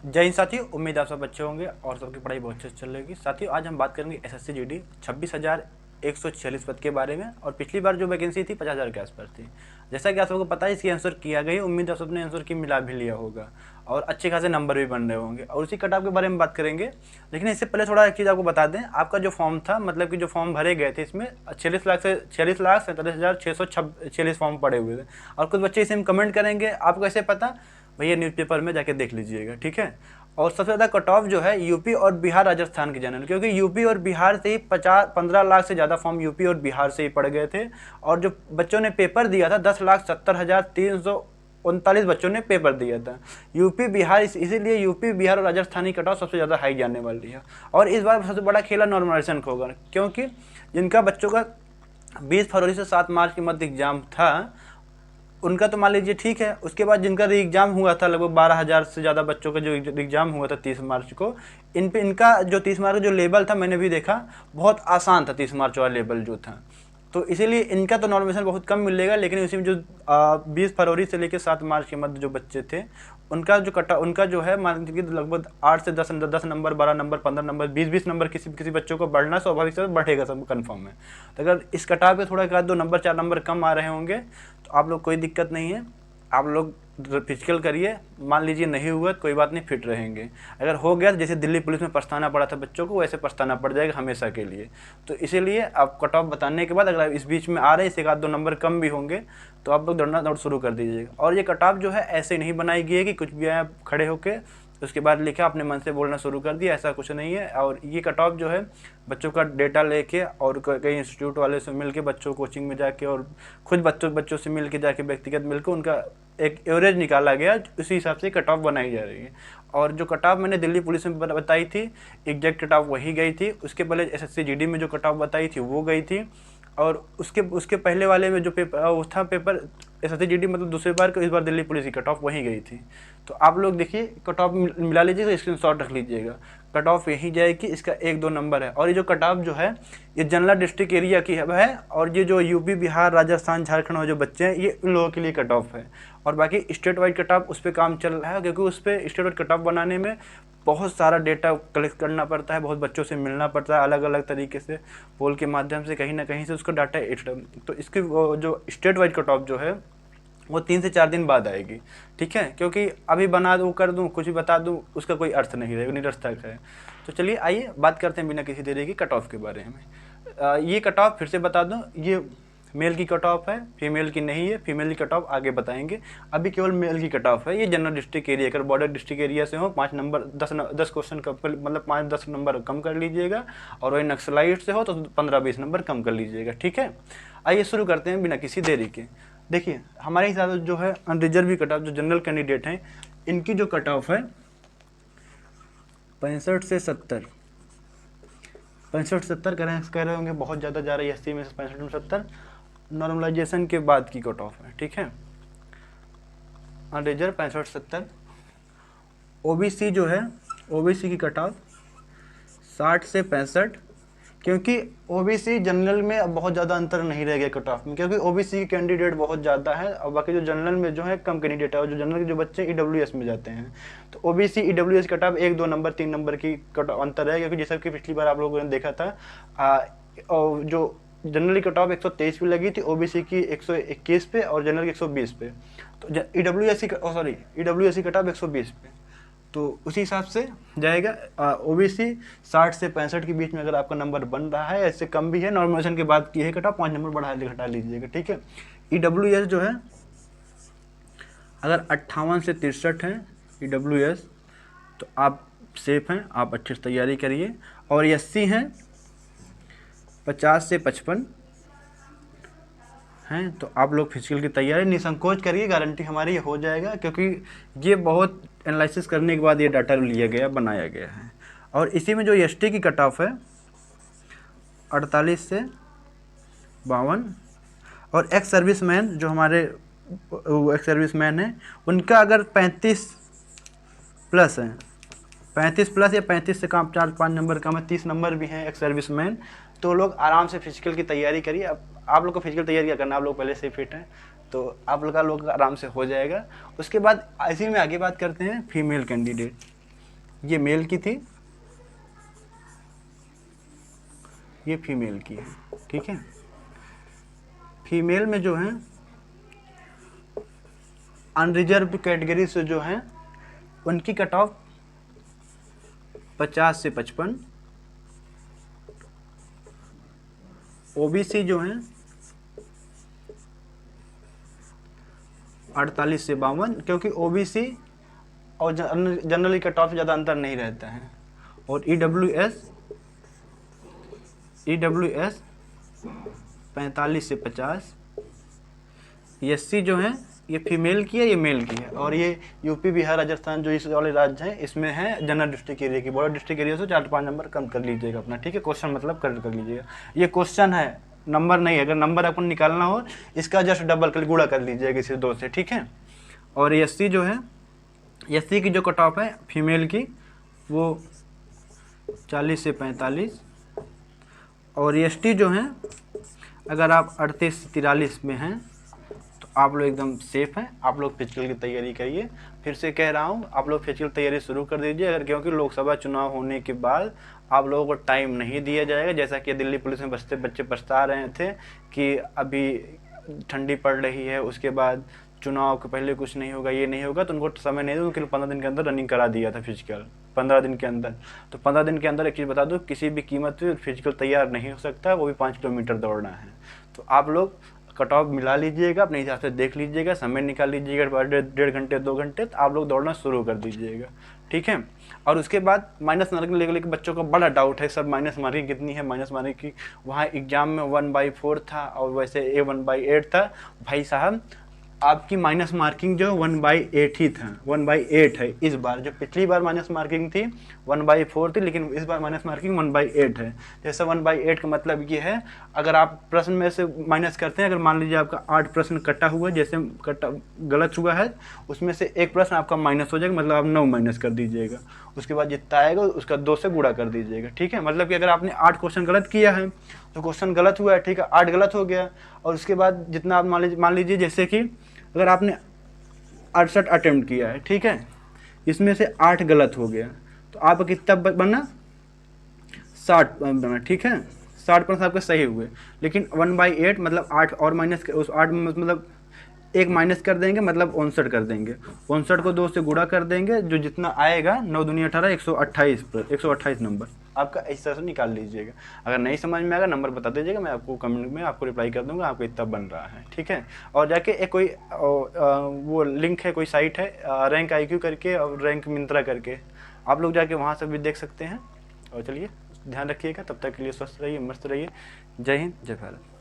जय हिंद साथियों, उम्मीद आप सब अच्छे होंगे और सबकी पढ़ाई बहुत अच्छे से चल रही। साथियों, आज हम बात करेंगे एसएससी जीडी 26,146 पद के बारे में। और पिछली बार जो वैकेंसी थी 50,000 के आसपास थी। जैसा कि आप सबको पता है, इसकी आंसर किया गई। उम्मीद आप सबने आंसर की मिला भी लिया होगा और अच्छे खासे नंबर भी बन रहे होंगे। और उसी कट ऑफ के बारे में बात करेंगे। लेकिन इससे पहले थोड़ा एक चीज़ आपको बता दें, आपका जो फॉर्म था, मतलब कि जो फॉर्म भरे गए थे, इसमें 46,47,646 फॉर्म पड़े हुए थे। और कुछ बच्चे इसे कमेंट करेंगे, आपको कैसे पता? भैया न्यूज़पेपर में जाके देख लीजिएगा, ठीक है। और सबसे ज़्यादा कट ऑफ जो है यूपी और बिहार राजस्थान की जनरल, क्योंकि यूपी और बिहार से ही 15 लाख से ज़्यादा फॉर्म यूपी और बिहार से ही पड़ गए थे। और जो बच्चों ने पेपर दिया था, 10,70,339 बच्चों ने पेपर दिया था यूपी बिहार। इसीलिए यूपी बिहार और राजस्थान की कट ऑफ सबसे ज़्यादा हाई जाने वाली है। और इस बार सबसे बड़ा खेला नॉर्मलाइजेशन का होगा, क्योंकि जिनका बच्चों का 20 फरवरी से 7 मार्च के मध्य एग्जाम था, उनका तो मान लीजिए ठीक है। उसके बाद जिनका एग्जाम हुआ था, लगभग 12,000 से ज़्यादा बच्चों का जो एग्जाम हुआ था 30 मार्च को, इनका जो 30 मार्च का जो लेवल था, मैंने भी देखा, बहुत आसान था 30 मार्च वाला लेवल जो था। तो इसीलिए इनका तो नॉर्मेशन बहुत कम मिलेगा। लेकिन उसी में जो 20 फरवरी से लेकर 7 मार्च के मध्य जो बच्चे थे, उनका जो है, मान लीजिए लगभग 8 से 10 नंबर, 12 नंबर, 15 नंबर, 20 नंबर किसी बच्चों को बढ़ना स्वाभाविक से बढ़ेगा, सब कन्फर्म है। तो अगर इस कटाव पे थोड़ा एक आध 2 नंबर 4 नंबर कम आ रहे होंगे तो आप लोग, कोई दिक्कत नहीं है। आप लोग फिजिकल करिए, मान लीजिए नहीं हुआ तो कोई बात नहीं, फिट रहेंगे। अगर हो गया तो जैसे दिल्ली पुलिस में पछताना पड़ा था बच्चों को, वैसे पछताना पड़ जाएगा हमेशा के लिए। तो इसीलिए आप कट ऑफ बताने के बाद, अगर इस बीच में आ रहे हैं, इससे एक आध 2 नंबर कम भी होंगे, तो आप लोग दौड़ शुरू कर दीजिएगा। और ये कट ऑफ जो है ऐसे नहीं बनाई गई है कि कुछ भी आप खड़े होकर उसके बाद लिखा अपने मन से बोलना शुरू कर दिया, ऐसा कुछ नहीं है। और ये कट ऑफ जो है बच्चों का डेटा लेके और कई इंस्टीट्यूट वाले से मिलके, बच्चों कोचिंग में जाके और खुद बच्चों से मिलके जाके व्यक्तिगत मिलकर उनका एक एवरेज निकाला गया, उसी हिसाब से कट ऑफ बनाई जा रही है। और जो कट ऑफ मैंने दिल्ली पुलिस में बताई थी, एग्जैक्ट कट ऑफ वही गई थी। उसके पहले एसएससी जीडी में जो कट ऑफ बताई थी वो गई थी। और उसके पहले वाले में जो पेपर वो था, पेपर एसएससी जीडी मतलब दूसरी बार को, इस बार दिल्ली पुलिस की कट ऑफ वहीं गई थी। तो आप लोग देखिए, कट ऑफ मिला लीजिएगा, स्क्रीनशॉट रख लीजिएगा। कट ऑफ यहीं जाएगी, इसका 1-2 नंबर है। और ये जो कट ऑफ जो है, ये जनरल डिस्ट्रिक्ट एरिया की है। और ये जो यूपी बिहार राजस्थान झारखंड में जो बच्चे हैं, ये इन लोगों के लिए कट ऑफ है। और बाकी स्टेट वाइड कट ऑफ उस पर काम चल रहा है, क्योंकि उस पर स्टेट वाइड कट ऑफ बनाने में बहुत सारा डेटा कलेक्ट करना पड़ता है, बहुत बच्चों से मिलना पड़ता है, अलग अलग तरीके से पोल के माध्यम से कहीं ना कहीं से उसका डाटा। तो इसकी जो स्टेट वाइड कट ऑफ जो है, वो 3 से 4 दिन बाद आएगी, ठीक है। क्योंकि अभी बना दूँ, कर दूँ, कुछ भी बता दूँ, उसका कोई अर्थ नहीं रहेगा, निरर्थक है। तो चलिए आइए बात करते हैं बिना किसी देरी की कट ऑफ के बारे में। ये कट ऑफ फिर से बता दूँ, ये मेल की कट ऑफ है, फीमेल की नहीं है। फीमेल की कट ऑफ आगे बताएंगे, अभी केवल मेल की कट ऑफ है। ये जनरल डिस्ट्रिक्ट एरिया, अगर बॉर्डर डिस्ट्रिक्ट एरिया से हो 5 नंबर 10 क्वेश्चन का, मतलब 5-10 नंबर कम कर लीजिएगा। और वही नक्सलाइट से हो तो 15-20 नंबर कम कर लीजिएगा, ठीक है। आइए शुरू करते हैं बिना किसी देरी के। देखिए, हमारे हिसाब से जो है अनरिजर्व की कट ऑफ, जो जनरल कैंडिडेट हैं, इनकी जो कट ऑफ है 65 से 70, 65-70 कह रहे होंगे, बहुत ज़्यादा जा रही है 80 में से 65-70। नॉर्मलाइजेशन के बाद की कट ऑफ है, ठीक है। अनरिजर्व 65-70। ओबीसी जो है, ओबीसी की कट ऑफ 60 से 65, क्योंकि ओबीसी जनरल में अब बहुत ज़्यादा अंतर नहीं रह गया कट ऑफ में, क्योंकि ओबीसी की कैंडिडेट बहुत ज़्यादा है और बाकी जो जनरल में जो है कम कैंडिडेट है। और जो जनरल के जो बच्चे ईडब्ल्यूएस में जाते हैं, तो OBC EWS cut off 1-2 number 3 number की कट अंतर है। क्योंकि जैसा कि पिछली बार आप लोगों ने देखा था, और जो जनरल की कट ऑफ 123 पे लगी थी, ओबीसी की 121 पे और जनरल की 120 पे। तो ईडब्ल्यूएस की कट ऑफ 120 पे, तो उसी हिसाब से जाएगा। ओबीसी 60 से 65 के बीच में अगर आपका नंबर बन रहा है, ऐसे कम भी है, नॉर्मलाइजेशन के बाद की है कट ऑफ 5 नंबर घटा लीजिएगा, ठीक है। ईडब्ल्यूएस जो है, अगर 58 से 63 है ईडब्ल्यूएस, तो आप सेफ हैं, आप अच्छे से तैयारी करिए। और एससी हैं 50 से 55 हैं, तो आप लोग फिजिकल की तैयारी निसंकोच करिए, गारंटी हमारी हो जाएगा। क्योंकि ये बहुत एनालिसिस करने के बाद ये डाटा लिया गया, बनाया गया है। और इसी में जो एसटी की कट ऑफ है 48 से 52। और एक्स सर्विसमैन जो हमारे एक्स सर्विसमैन हैं, उनका अगर 35 प्लस है, 35 प्लस या 35 से कम 4-5 नंबर कम है, 30 नंबर भी हैं एक्स सर्विसमैन, तो लोग आराम से फिजिकल की तैयारी करिए। अब आप लोग को फिजिकल तैयारी क्या करना, आप लोग पहले से फिट हैं, तो आप लोग आराम से हो जाएगा। उसके बाद इसी में आगे बात करते हैं फीमेल कैंडिडेट। ये मेल की थी, ये फीमेल की है, ठीक है। फीमेल में जो है अनरिजर्व कैटेगरी से जो है उनकी कट ऑफ 50 से 55, ओबीसी जो है 48 से 52, क्योंकि ओबीसी और जनरली कट ऑफ ज़्यादा अंतर नहीं रहता है। और ईडब्ल्यूएस 45 से 50, एससी जो है ये फीमेल की है, ये मेल की है। और ये यूपी बिहार राजस्थान जो इस वाले राज्य हैं इसमें है जनरल डिस्ट्रिक्ट एरिया की। बॉर्डर डिस्ट्रिक्ट एरिया से 4-5 नंबर कम कर लीजिएगा अपना, ठीक है। क्वेश्चन मतलब कर लीजिएगा, ये क्वेश्चन है, नंबर नहीं है। अगर नंबर आपको निकालना हो इसका जस्ट डबल कर गुणा कर लीजिएगा इसे 2 से, ठीक है। और एससी जो है, एससी की जो कट ऑफ है फीमेल की वो 40 से 45, और एसटी जो है अगर आप 38 से 43 में हैं तो आप लोग एकदम सेफ हैं। आप लोग फिजिकल की तैयारी करिए। फिर से कह रहा हूँ, आप लोग फिजिकल तैयारी शुरू कर दीजिए। अगर क्योंकि लोकसभा चुनाव होने के बाद आप लोगों को टाइम नहीं दिया जाएगा, जैसा कि दिल्ली पुलिस में बच्चे पछता रहे थे कि अभी ठंडी पड़ रही है, उसके बाद चुनाव के पहले कुछ नहीं होगा, ये नहीं होगा, तो उनको समय नहीं दो। उनके 15 दिन के अंदर रनिंग करा दिया था फिजिकल, 15 दिन के अंदर। तो 15 दिन के अंदर एक चीज़ बता दो, किसी भी कीमत पे फिजिकल तैयार नहीं हो सकता, वो भी 5 किलोमीटर दौड़ना है। तो आप लोग कट ऑफ मिला लीजिएगा, अपने हिसाब से देख लीजिएगा, समय निकाल लीजिएगा, 1.5 घंटे 2 घंटे, तो आप लोग दौड़ना शुरू कर दीजिएगा, ठीक है। और उसके बाद माइनस मार्किंग लेके बच्चों का बड़ा डाउट है, सर माइनस मार्किंग कितनी है, माइनस मार्किंग की वहाँ एग्जाम में 1/4 था और वैसे ए 1/8 था। भाई साहब आपकी माइनस मार्किंग जो 1/8 ही था, 1/8 है इस बार। जो पिछली बार माइनस मार्किंग थी 1/4 थी, लेकिन इस बार माइनस मार्किंग 1/8 है। जैसे 1/8 का मतलब ये है, अगर आप प्रश्न में से माइनस करते हैं, अगर मान लीजिए आपका 8 प्रश्न कटा हुआ, जैसे कटा गलत हुआ है, उसमें से एक प्रश्न आपका माइनस हो जाएगा, मतलब आप 9 माइनस कर दीजिएगा। उसके बाद जितना आएगा उसका 2 से गुणा कर दीजिएगा, ठीक है। मतलब कि अगर आपने 8 क्वेश्चन गलत किया है तो क्वेश्चन गलत हुआ है, ठीक है, 8 गलत हो गया। और उसके बाद जितना आप मान लीजिए जैसे कि अगर आपने 68 अटेम्प्ट किया है, ठीक है, इसमें से 8 गलत हो गया, तो आपका कितना बना, 60 बना, ठीक है। 60% आपके सही हुए, लेकिन 1/8 मतलब 8 और माइनस, उस 8 मतलब एक माइनस कर देंगे, मतलब 59 कर देंगे। 59 को 2 से गुणा कर देंगे, जो जितना आएगा 9 दूनी 18, 128 नंबर आपका इस तरह से निकाल लीजिएगा। अगर नहीं समझ में आएगा नंबर बता दीजिएगा, मैं आपको कमेंट में आपको रिप्लाई कर दूंगा, आपको इतना बन रहा है, ठीक है। और जाके एक कोई वो लिंक है, कोई साइट है रैंक IQ करके और रैंक मिंत्रा करके, आप लोग जाके वहाँ से भी देख सकते हैं। और चलिए ध्यान रखिएगा, तब तक के लिए स्वस्थ रहिए, मस्त रहिए। जय हिंद, जय भारत।